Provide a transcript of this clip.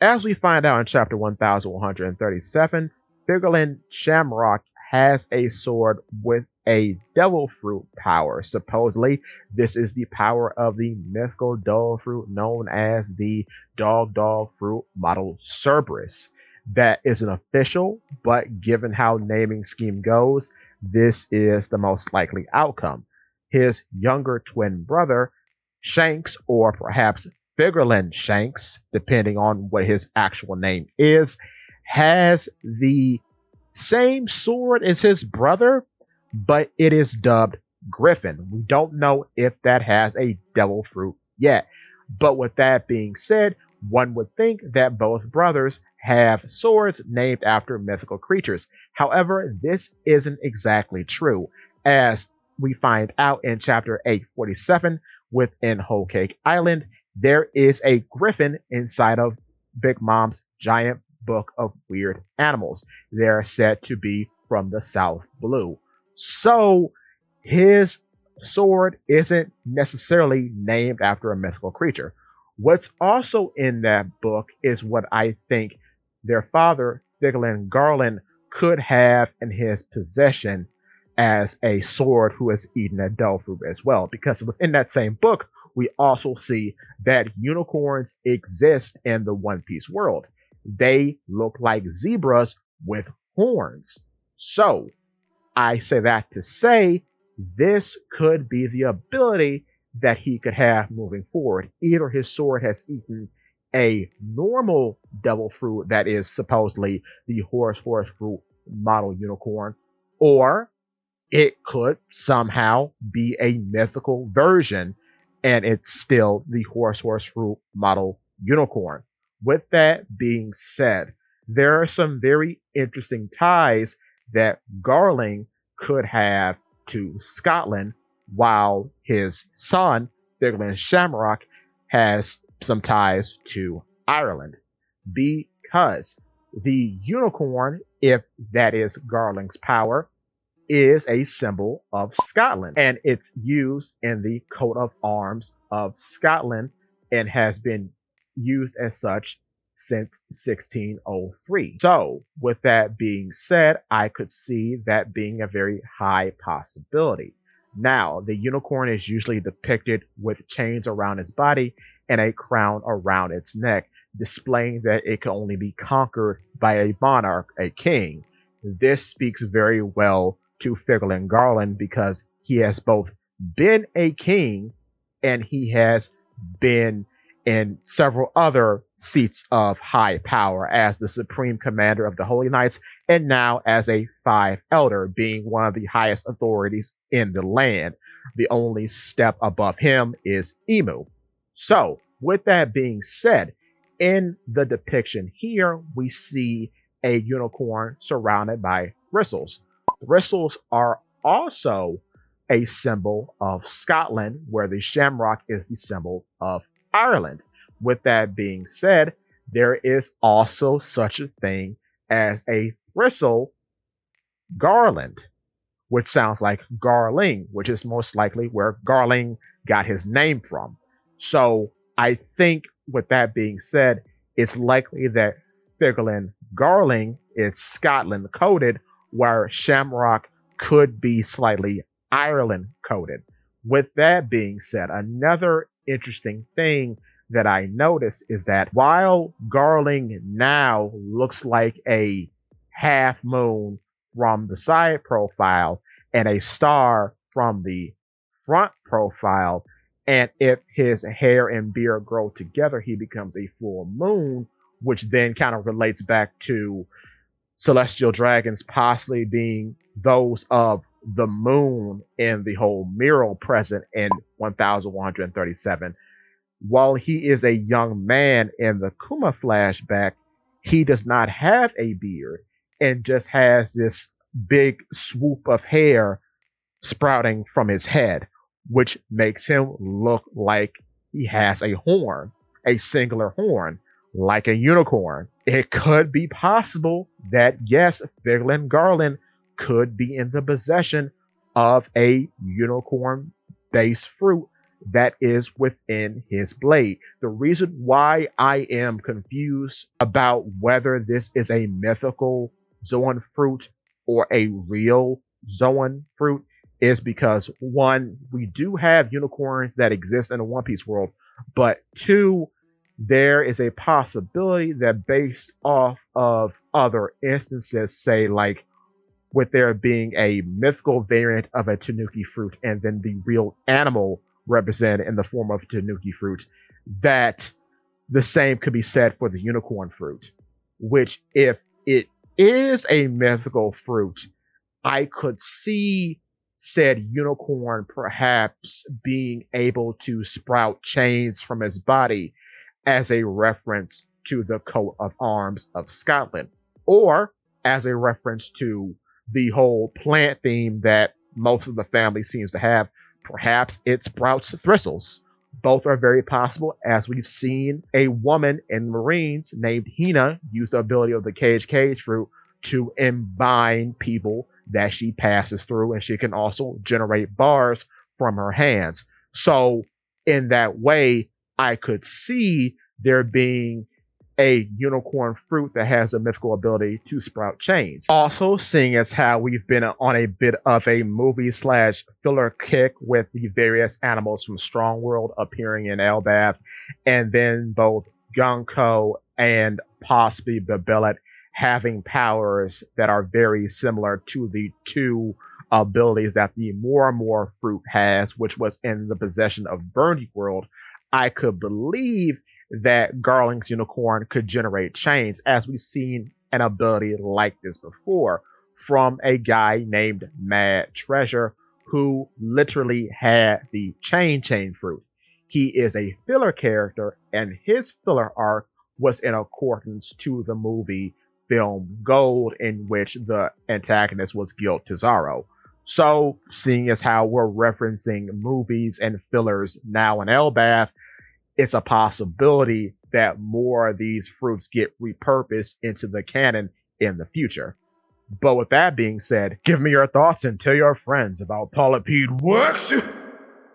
As we find out in chapter 1137, Figarland Shamrock has a sword with a devil fruit power. Supposedly, this is the power of the mythical dog fruit known as the dog fruit model Cerberus. That isn't official, but given how naming scheme goes, this is the most likely outcome. His younger twin brother, Shanks, or perhaps Figarland Shanks, depending on what his actual name is, has the same sword as his brother, but it is dubbed Griffin. We don't know if that has a devil fruit yet. But with that being said, one would think that both brothers have swords named after mythical creatures. However, this isn't exactly true, as we find out in chapter 847 within Whole Cake Island, there is a griffin inside of Big Mom's giant book of weird animals. They're said to be from the South Blue. So his sword isn't necessarily named after a mythical creature. What's also in that book is what I think their father, Figarland Garling, could have in his possession as a sword who has eaten a devil fruit as well. Because within that same book, we also see that unicorns exist in the One Piece world. They look like zebras with horns. So I say that to say this could be the ability that he could have moving forward. Either his sword has eaten a normal devil fruit that is supposedly the horse fruit model unicorn, or it could somehow be a mythical version and it's still the horse fruit model unicorn. With that being said, there are some very interesting ties that Garling could have to Scotland, while his son, Figarland Shamrock, has some ties to Ireland. Because the unicorn, if that is Garling's power, is a symbol of Scotland, and it's used in the coat of arms of Scotland and has been used as such since 1603. So, with that being said, I could see that being a very high possibility. Now, the unicorn is usually depicted with chains around its body and a crown around its neck, displaying that it can only be conquered by a monarch, a king. This speaks very well to Figarland Garling because he has both been a king and he has been in several other seats of high power as the supreme commander of the Holy Knights and now as a Five Elder, being one of the highest authorities in the land. The only step above him is Emu. So, with that being said, in the depiction here, we see a unicorn surrounded by bristles. Bristles are also a symbol of Scotland, where the shamrock is the symbol of Ireland. With that being said, there is also such a thing as a bristle garland, which sounds like Garling, which is most likely where Garling got his name from. So I think with that being said, it's likely that Figarland Garling is Scotland coded, where Shamrock could be slightly Ireland coded. With that being said, another interesting thing that I noticed is that while Garling now looks like a half moon from the side profile and a star from the front profile, and if his hair and beard grow together, he becomes a full moon, which then kind of relates back to celestial dragons possibly being those of the moon in the whole mural present in 1137. While he is a young man in the Kuma flashback, he does not have a beard and just has this big swoop of hair sprouting from his head, which makes him look like he has a horn, a singular horn, like a unicorn. It could be possible that, yes, Figarland Garling could be in the possession of a unicorn based fruit that is within his blade. The reason why I am confused about whether this is a mythical Zoan fruit or a real Zoan fruit is because one, we do have unicorns that exist in the One Piece world, but two, there is a possibility that based off of other instances, say like with there being a mythical variant of a tanuki fruit and then the real animal represented in the form of tanuki fruit, that the same could be said for the unicorn fruit, which if it is a mythical fruit, I could see said unicorn perhaps being able to sprout chains from his body as a reference to the coat of arms of Scotland, or as a reference to the whole plant theme that most of the family seems to have. Perhaps it sprouts thistles. Both are very possible, as we've seen a woman in Marines named Hina use the ability of the cage fruit to embine people that she passes through, and she can also generate bars from her hands. So, in that way, I could see there being a unicorn fruit that has a mythical ability to sprout chains. Also, seeing as how we've been on a bit of a movie slash filler kick with the various animals from Strong World appearing in Elbaf, and then both Gunko and possibly Babellet having powers that are very similar to the two abilities that the More and More fruit has, which was in the possession of Burndy World, I could believe that Garling's unicorn could generate chains, as we've seen an ability like this before from a guy named Mad Treasure, who literally had the chain fruit. He is a filler character, and his filler arc was in accordance to the movie film Gold, in which the antagonist was Guild Tazaro. So, seeing as how we're referencing movies and fillers now in Elbaf, it's a possibility that more of these fruits get repurposed into the canon in the future. But with that being said, give me your thoughts and tell your friends about Polypede Works.